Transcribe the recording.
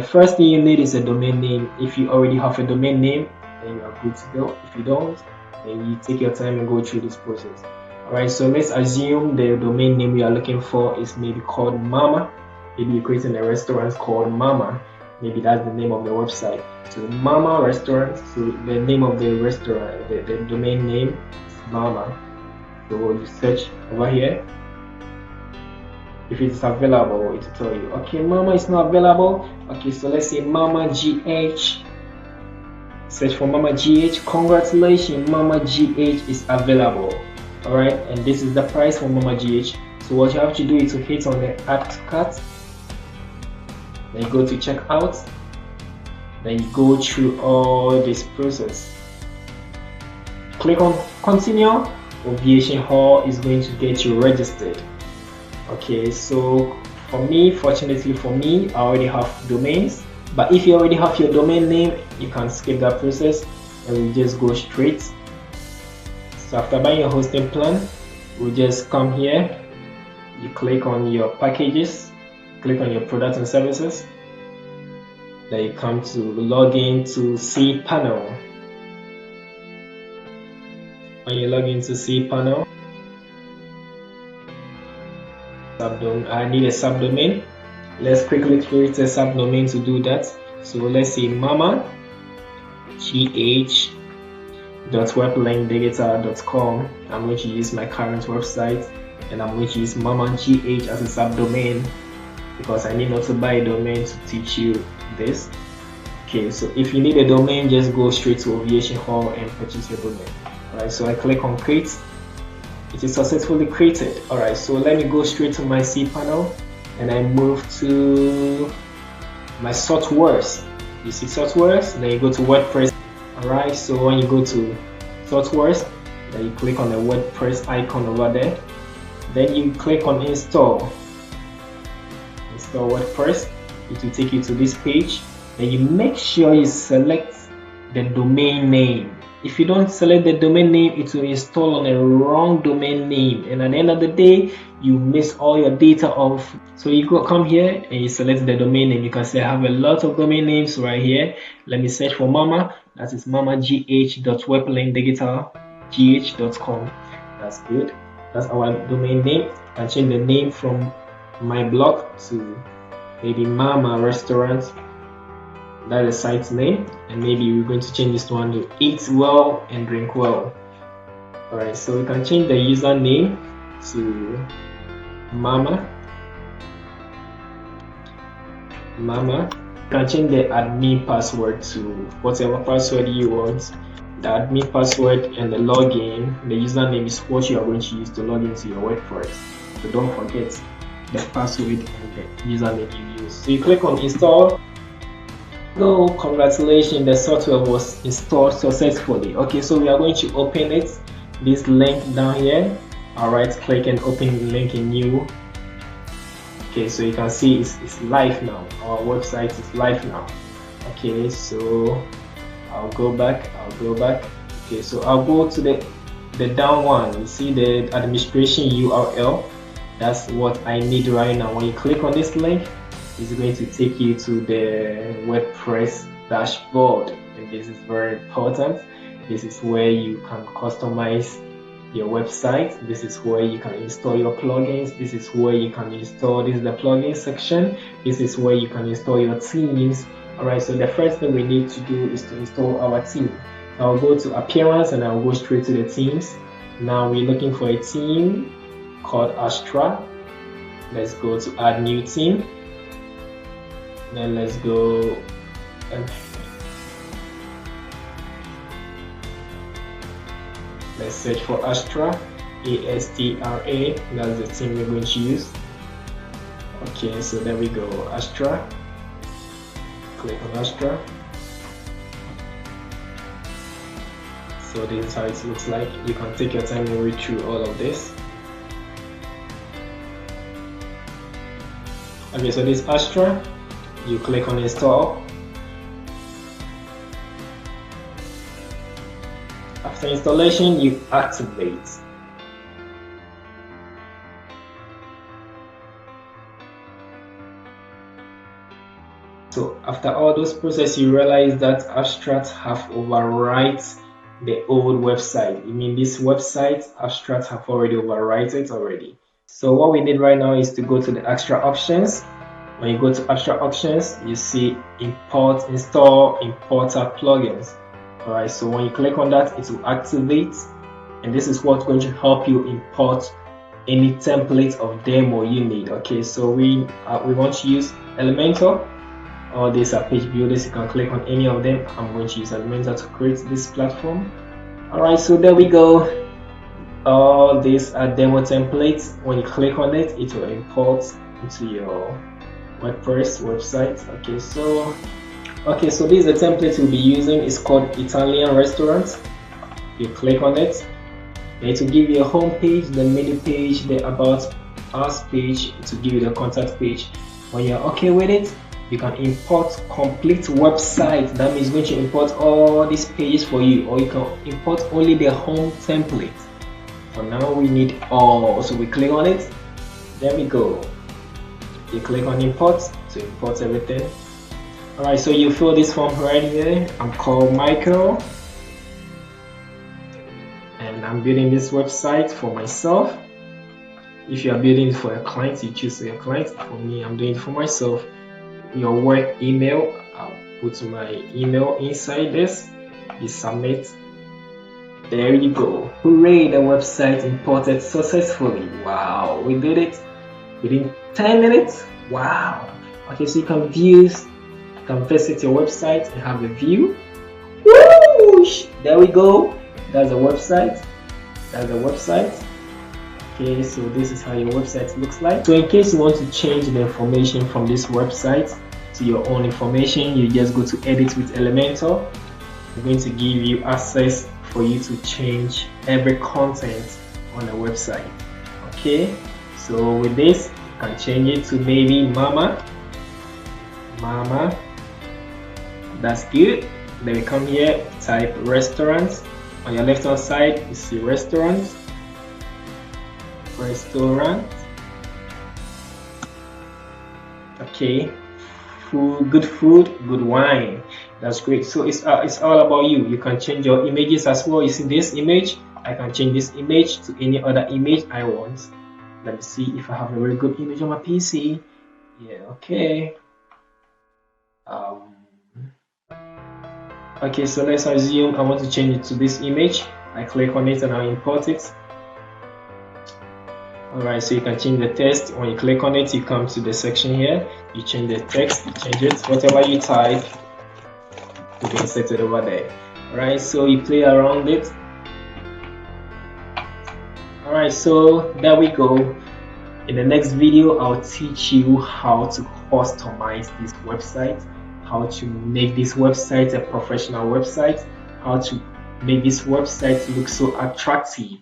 first thing you need is a domain name. If you already have a domain name, then you are good to go. If you don't, then you take your time and go through this process. Alright, so let's assume the domain name we are looking for is maybe called Mama. Maybe you're creating a restaurant called Mama. Maybe that's the name of the website. So Mama Restaurant, so the name of the restaurant, the domain name is Mama. So you search over here. If it is available, it will tell you, okay, Mama is not available. Okay, so let's say Mama GH. Search for Mama GH. Congratulations, Mama GH is available. Alright, and this is the price for Mama GH. So what you have to do is to hit on the add to cart. Then you go to checkout. Then you go through all this process. Click on continue. Ovation Hall is going to get you registered. Okay, so for me, fortunately for me, I already have domains. But if you already have your domain name, you can skip that process and we just go straight. So after buying your hosting plan, we just come here. You click on your packages, click on your products and services. Then you come to login to cPanel. When you log into cPanel, I need a subdomain. Let's quickly create a subdomain to do that. So let's say mama gh.weblinkdigital.com. I'm going to use my current website, and I'm going to use mama gh as a subdomain because I need not to buy a domain to teach you this. Okay, so if you need a domain, just go straight to Ovation Hall and purchase your domain. Alright, so I click on create. It is successfully created. Alright, so let me go straight to my cPanel and I move to my softwares. You see softwares, then you go to WordPress. Alright, so when you go to softwares, then you click on the WordPress icon over there. Then you click on install WordPress. It will take you to this page. Then you make sure you select the domain name. If you don't select the domain name, it will install on a wrong domain name, and at the end of the day you miss all your data off. So you come here and you select the domain name. You can say I have a lot of domain names right here. Let me search for mama. That is mamagh.weblinkdigital.gh.com. That's good. That's our domain name. I can change the name from my blog to maybe Mama Restaurant. That is site name, and maybe we're going to change this one to Eat Well and Drink Well. Alright, so we can change the username to Mama. You can change the admin password to whatever password you want. The admin password and the login, the username is what you are going to use to log into your WordPress. So don't forget the password and the username you use. So you click on install. So congratulations, the software was installed successfully. Okay, so we are going to open it. This link down here. Alright, click and open link in new. Okay, so you can see it's live now. Our website is live now. Okay, so I'll go back. Okay, so I'll go to the down one. You see the administration URL. That's what I need right now. When you click on this link, it's going to take you to the WordPress dashboard, and this is very important. This is where you can customize your website. This is where you can install your plugins. This is where you can install, this is the plugin section. This is where you can install your themes. Alright, so the first thing we need to do is to install our theme. So I'll go to appearance and I'll go straight to the themes. Now we're looking for a theme called Astra. Let's go to add new theme. Then let's go and let's search for Astra, A-S-T-R-A. That's the theme we're going to use. Okay, so there we go, Astra. Click on Astra. So this is how it looks like. You can take your time and read through all of this. Okay, so this Astra. You click on install. After installation, you activate. So after all those processes, you realize that Abstract have overwrite the old website. I mean, this website Abstract have already overwrite it already. So what we need right now is to go to the extra options. When you go to extra options, you see import, install, importer plugins. Alright, so when you click on that, it will activate, and this is what's going to help you import any template of demo you need. Okay, so we want to use Elementor. All these are page builders. You can click on any of them. I'm going to use Elementor to create this platform. Alright, so there we go. All these are demo templates. When you click on it, it will import into your WordPress website. Okay, so this is the template we'll be using. It's called Italian restaurant. You click on it, it will give you a home page, the menu page, the about us page, to give you the contact page. When you're okay with it, you can import complete website. That means going to import all these pages for you, or you can import only the home template. For now, we need all, so we click on it. There we go. You click on import to import everything. Alright, so you fill this form right here. I'm called Michael, and I'm building this website for myself. If you are building it for a client, you choose your client. For me, I'm doing it for myself. Your work email, I'll put my email inside this. You submit. There you go. Hooray, the website imported successfully. Wow, we did it within 10 minutes. Wow. Okay, so you can view, you can visit your website and have a view. Whoosh! There we go. That's the website. That's the website. Okay, so this is how your website looks like. So in case you want to change the information from this website to your own information, you just go to edit with Elementor. I'm going to give you access for you to change every content on the website. Okay, so with this, you can change it to maybe mama. That's good. Then we come here, type restaurants. On your left hand side, you see restaurant. Okay, food, good wine. That's great. So it's all about you. You can change your images as well. You see this image, I can change this image to any other image I want. Let me see if I have a very good image on my PC. Yeah, okay. Okay, so let's assume I want to change it to this image. I click on it and I import it. Alright, so you can change the text. When you click on it, you come to the section here. You change the text, you change it. Whatever you type, you can set it over there. Alright, so you play around it. Alright, so there we go. In the next video, I'll teach you how to customize this website, how to make this website a professional website, how to make this website look so attractive